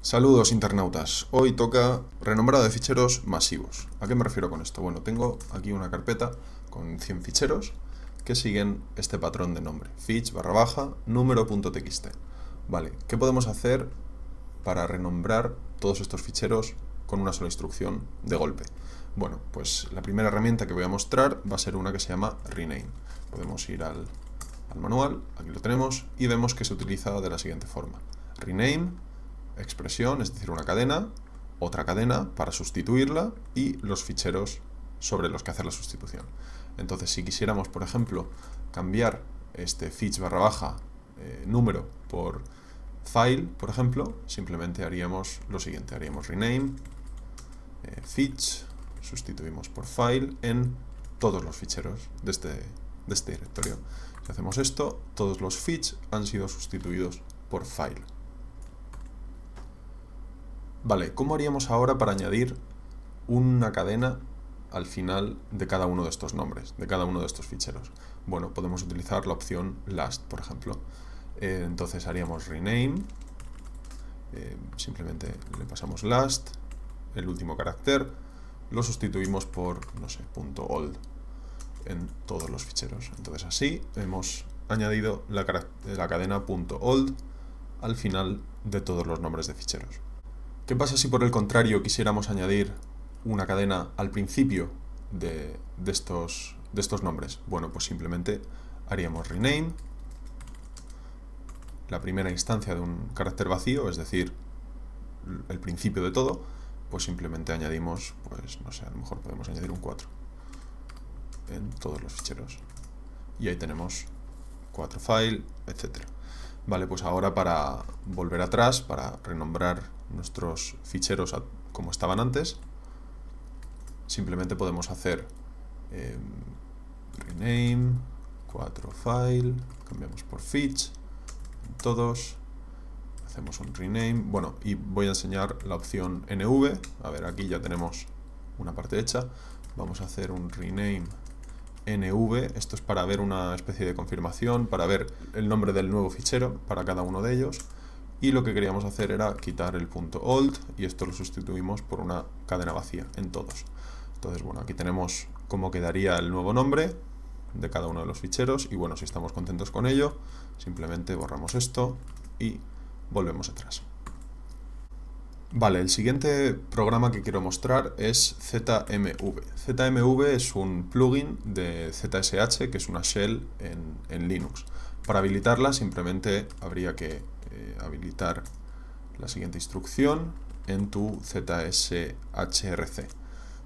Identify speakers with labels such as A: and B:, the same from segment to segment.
A: Saludos internautas, hoy toca renombrado de ficheros masivos. ¿A qué me refiero con esto? Bueno, tengo aquí una carpeta con 100 ficheros que siguen este patrón de nombre, fich número.txt. Vale, ¿qué podemos hacer para renombrar todos estos ficheros con una sola instrucción de golpe? Bueno, pues la primera herramienta que voy a mostrar va a ser una que se llama rename. Podemos ir al manual, aquí lo tenemos, y vemos que se utiliza de la siguiente forma. Rename, expresión, es decir, una cadena, otra cadena para sustituirla y los ficheros sobre los que hacer la sustitución. Entonces, si quisiéramos, por ejemplo, cambiar este fich número por file, por ejemplo, simplemente haríamos lo siguiente, haríamos rename, fich, sustituimos por file en todos los ficheros de este directorio. Si hacemos esto, todos los fich han sido sustituidos por file. Vale, ¿cómo haríamos ahora para añadir una cadena al final de cada uno de estos nombres, de cada uno de estos ficheros? Bueno, podemos utilizar la opción last, por ejemplo. Entonces haríamos rename, simplemente le pasamos last, el último carácter, lo sustituimos por, no sé, .old en todos los ficheros. Entonces así hemos añadido la cadena .old al final de todos los nombres de ficheros. ¿Qué pasa si por el contrario quisiéramos añadir una cadena al principio de estos nombres? Bueno, pues simplemente haríamos rename, la primera instancia de un carácter vacío, es decir, el principio de todo, pues simplemente añadimos, pues no sé, a lo mejor podemos añadir un 4 en todos los ficheros. Y ahí tenemos 4 file, etc. Vale, pues ahora para volver atrás, para renombrar nuestros ficheros como estaban antes, simplemente podemos hacer rename, 4 file, cambiamos por fich, en todos, hacemos un rename, bueno, y voy a enseñar la opción nv, a ver, aquí ya tenemos una parte hecha, vamos a hacer un rename nv, esto es para ver una especie de confirmación, para ver el nombre del nuevo fichero para cada uno de ellos, y lo que queríamos hacer era quitar el .old y esto lo sustituimos por una cadena vacía en todos. Entonces, bueno, aquí tenemos cómo quedaría el nuevo nombre de cada uno de los ficheros y bueno, si estamos contentos con ello, simplemente borramos esto y volvemos atrás. Vale, el siguiente programa que quiero mostrar es ZMV. ZMV es un plugin de ZSH, que es una shell en Linux. Para habilitarla simplemente habría que habilitar la siguiente instrucción en tu ZSHRC.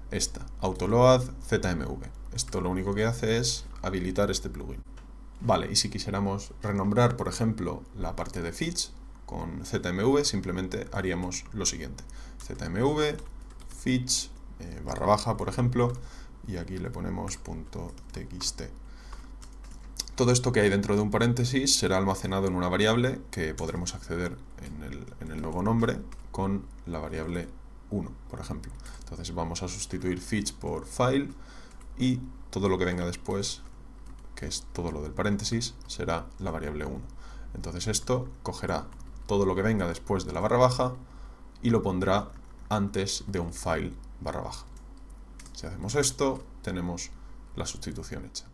A: Esta, autoload ZMV. Esto lo único que hace es habilitar este plugin. Vale, y si quisiéramos renombrar, por ejemplo, la parte de fich, con ZMV simplemente haríamos lo siguiente, ZMV, fich, por ejemplo, y aquí le ponemos .txt. Todo esto que hay dentro de un paréntesis será almacenado en una variable que podremos acceder en el nuevo nombre con la variable 1, por ejemplo. Entonces vamos a sustituir fich por file y todo lo que venga después, que es todo lo del paréntesis, será la variable 1. Entonces esto cogerá todo lo que venga después de la barra baja y lo pondrá antes de un file barra baja. Si hacemos esto, tenemos la sustitución hecha.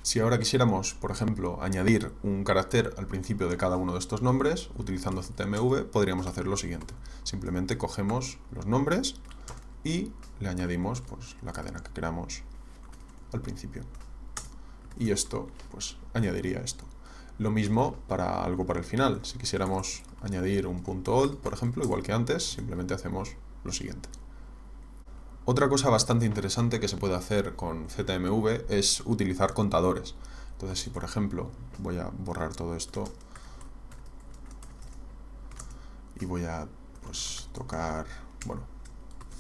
A: Si ahora quisiéramos, por ejemplo, añadir un carácter al principio de cada uno de estos nombres, utilizando ZMV, podríamos hacer lo siguiente. Simplemente cogemos los nombres y le añadimos pues, la cadena que queramos al principio. Y esto, pues, añadiría esto. Lo mismo para algo para el final. Si quisiéramos añadir un .old, por ejemplo, igual que antes, simplemente hacemos lo siguiente. Otra cosa bastante interesante que se puede hacer con ZMV es utilizar contadores. Entonces, si por ejemplo voy a borrar todo esto y voy a pues tocar, bueno,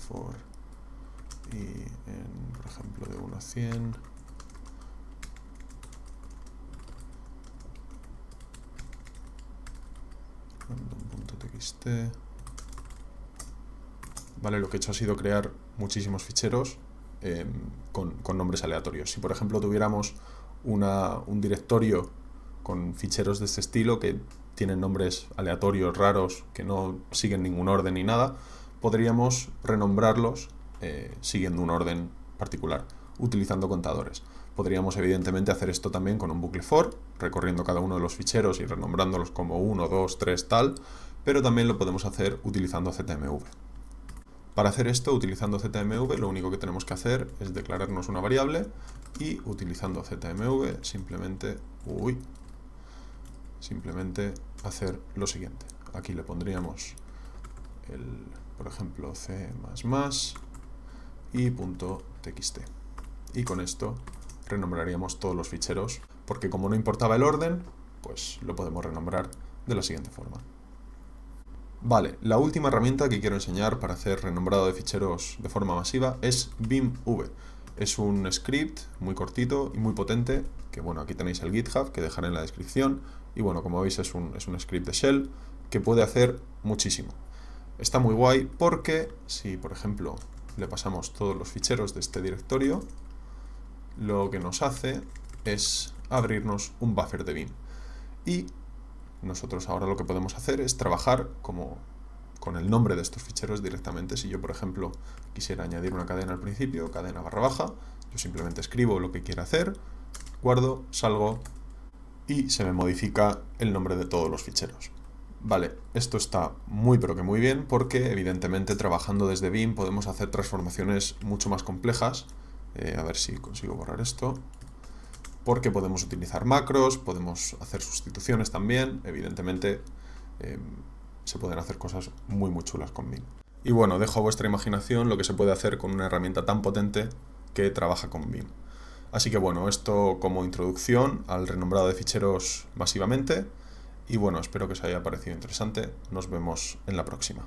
A: for y por ejemplo de 1 a 100, random.txt. Vale, lo que he hecho ha sido crear muchísimos ficheros con nombres aleatorios. Si por ejemplo tuviéramos un directorio con ficheros de este estilo que tienen nombres aleatorios, raros, que no siguen ningún orden ni nada, podríamos renombrarlos siguiendo un orden particular, utilizando contadores. Podríamos evidentemente hacer esto también con un bucle for, recorriendo cada uno de los ficheros y renombrándolos como 1, 2, 3, tal, pero también lo podemos hacer utilizando ZMV. Para hacer esto, utilizando ZMV, lo único que tenemos que hacer es declararnos una variable y utilizando ZMV simplemente hacer lo siguiente. Aquí le pondríamos por ejemplo, c++ y .txt. Y con esto renombraríamos todos los ficheros, porque como no importaba el orden, pues lo podemos renombrar de la siguiente forma. Vale, la última herramienta que quiero enseñar para hacer renombrado de ficheros de forma masiva es BIMV. Es un script muy cortito y muy potente, que bueno, aquí tenéis el GitHub, que dejaré en la descripción, y bueno, como veis es un script de shell que puede hacer muchísimo. Está muy guay porque si, por ejemplo, le pasamos todos los ficheros de este directorio, lo que nos hace es abrirnos un buffer de BIM. Y nosotros ahora lo que podemos hacer es trabajar con el nombre de estos ficheros directamente. Si yo, por ejemplo, quisiera añadir una cadena al principio, cadena / yo simplemente escribo lo que quiero hacer, guardo, salgo y se me modifica el nombre de todos los ficheros. Vale, esto está muy pero que muy bien porque evidentemente trabajando desde BIM podemos hacer transformaciones mucho más complejas. A ver si consigo borrar esto. Porque podemos utilizar macros, podemos hacer sustituciones también, evidentemente se pueden hacer cosas muy chulas con BIM. Y bueno, dejo a vuestra imaginación lo que se puede hacer con una herramienta tan potente que trabaja con BIM. Así que bueno, esto como introducción al renombrado de ficheros masivamente, y bueno, espero que os haya parecido interesante, nos vemos en la próxima.